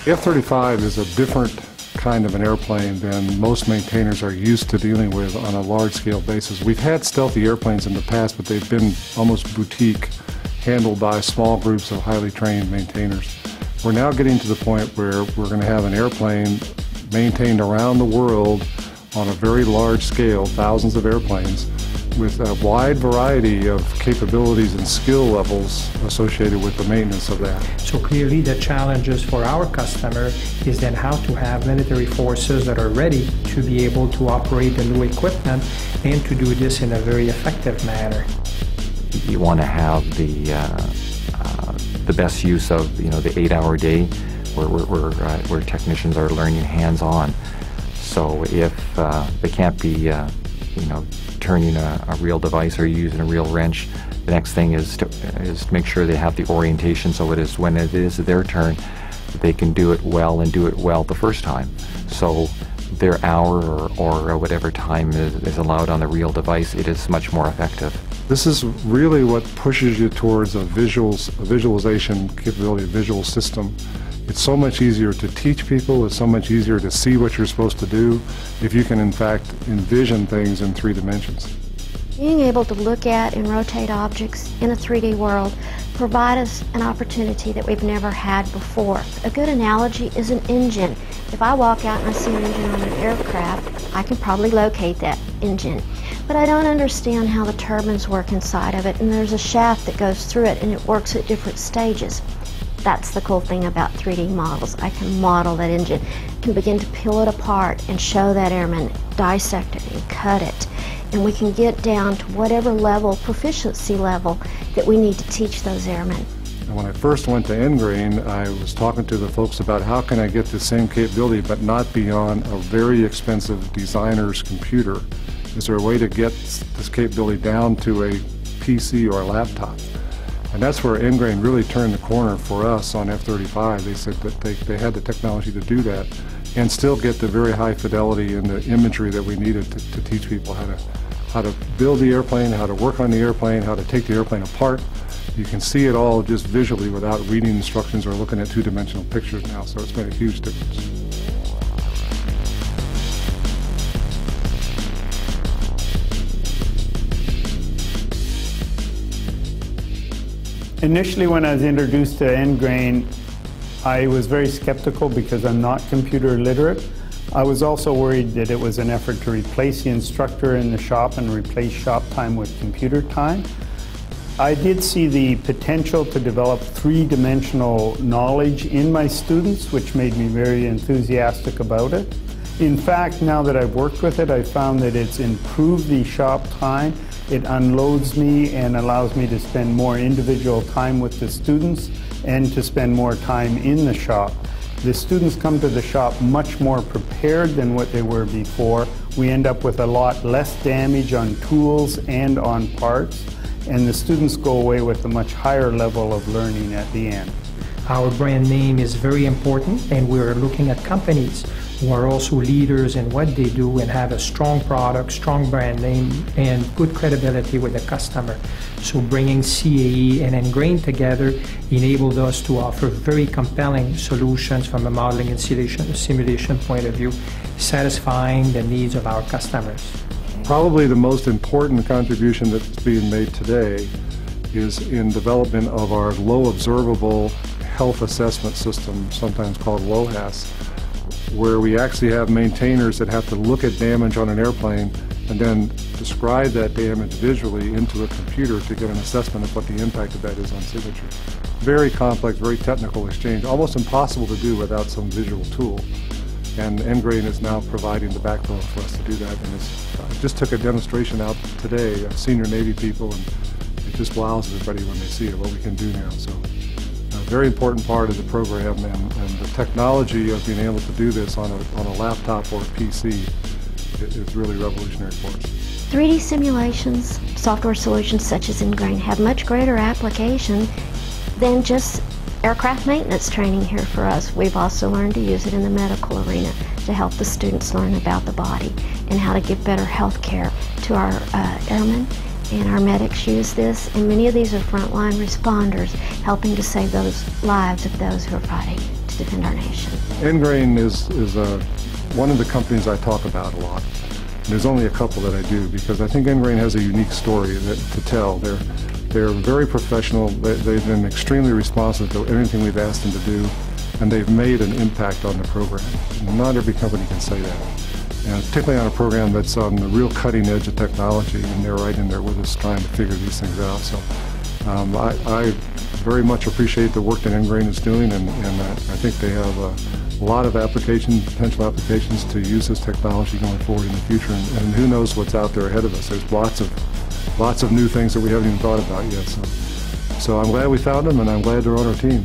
The F-35 is a different kind of an airplane than most maintainers are used to dealing with on a large-scale basis. We've had stealthy airplanes in the past, but they've been almost boutique, handled by small groups of highly trained maintainers. We're now getting to the point where we're going to have an airplane maintained around the world on a very large scale, thousands of airplanes, with a wide variety of capabilities and skill levels associated with the maintenance of that. So clearly the challenges for our customer is then how to have military forces that are ready to be able to operate the new equipment and to do this in a very effective manner. You want to have the best use of the 8-hour day where technicians are learning hands-on. So if they can't be turning a real device or using a real wrench, the next thing is to make sure they have the orientation so it is when it is their turn, they can do it well and do it well the first time. So their hour or whatever time is allowed on the real device, it is much more effective. This is really what pushes you towards a visualization capability, a visual system. It's so much easier to teach people, it's so much easier to see what you're supposed to do if you can in fact envision things in 3 dimensions. Being able to look at and rotate objects in a 3D world provide us an opportunity that we've never had before. A good analogy is an engine. If I walk out and I see an engine on an aircraft, I can probably locate that engine. But I don't understand how the turbines work inside of it, and there's a shaft that goes through it and it works at different stages. That's the cool thing about 3D models. I can model that engine, can begin to peel it apart and show that airman, dissect it and cut it. And we can get down to whatever level, proficiency level, that we need to teach those airmen. And when I first went to NGRAIN, I was talking to the folks about how can I get the same capability but not be on a very expensive designer's computer. Is there a way to get this capability down to a PC or a laptop? And that's where NGRAIN really turned the corner for us on F-35. They said that they had the technology to do that and still get the very high fidelity and the imagery that we needed to teach people how to build the airplane, how to work on the airplane, how to take the airplane apart. You can see it all just visually without reading instructions or looking at 2-dimensional pictures now, so it's made a huge difference. Initially, when I was introduced to NGRAIN, I was very skeptical because I'm not computer literate. I was also worried that it was an effort to replace the instructor in the shop and replace shop time with computer time. I did see the potential to develop 3-dimensional knowledge in my students, which made me very enthusiastic about it. In fact, now that I've worked with it, I found that it's improved the shop time. It unloads me and allows me to spend more individual time with the students and to spend more time in the shop. The students come to the shop much more prepared than what they were before. We end up with a lot less damage on tools and on parts, and the students go away with a much higher level of learning at the end. Our brand name is very important, and we're looking at companies who are also leaders in what they do and have a strong product, strong brand name, and good credibility with the customer. So bringing CAE and NGRAIN together enabled us to offer very compelling solutions from a modeling and simulation point of view, satisfying the needs of our customers. Probably the most important contribution that's being made today is in development of our low observable health assessment system, sometimes called LOHAS, where we actually have maintainers that have to look at damage on an airplane and then describe that damage visually into a computer to get an assessment of what the impact of that is on signature. Very complex, very technical exchange, almost impossible to do without some visual tool. And NGRAIN is now providing the backbone for us to do that. And I just took a demonstration out today of senior Navy people, and it just wows everybody when they see it, what we can do now. So a very important part of the program, and the technology of being able to do this on a laptop or a PC is really revolutionary for us. 3D simulations, software solutions such as NGRAIN have much greater application than just aircraft maintenance training here for us. We've also learned to use it in the medical arena to help the students learn about the body and how to give better health care to our airmen, and our medics use this, and many of these are frontline responders helping to save those lives of those who are fighting to to defend our nation. NGRAIN is one of the companies I talk about a lot. There's only a couple that I do because I think NGRAIN has a unique story to tell. They're very professional. They've been extremely responsive to anything we've asked them to do, and they've made an impact on the program. Not every company can say that, and particularly on a program that's on the real cutting edge of technology, and they're right in there with us trying to figure these things out. So I very much appreciate the work that NGRAIN is doing, and I think they have a lot of potential applications to use this technology going forward in the future, and who knows what's out there ahead of us. There's lots of new things that we haven't even thought about yet. So I'm glad we found them, and I'm glad they're on our team.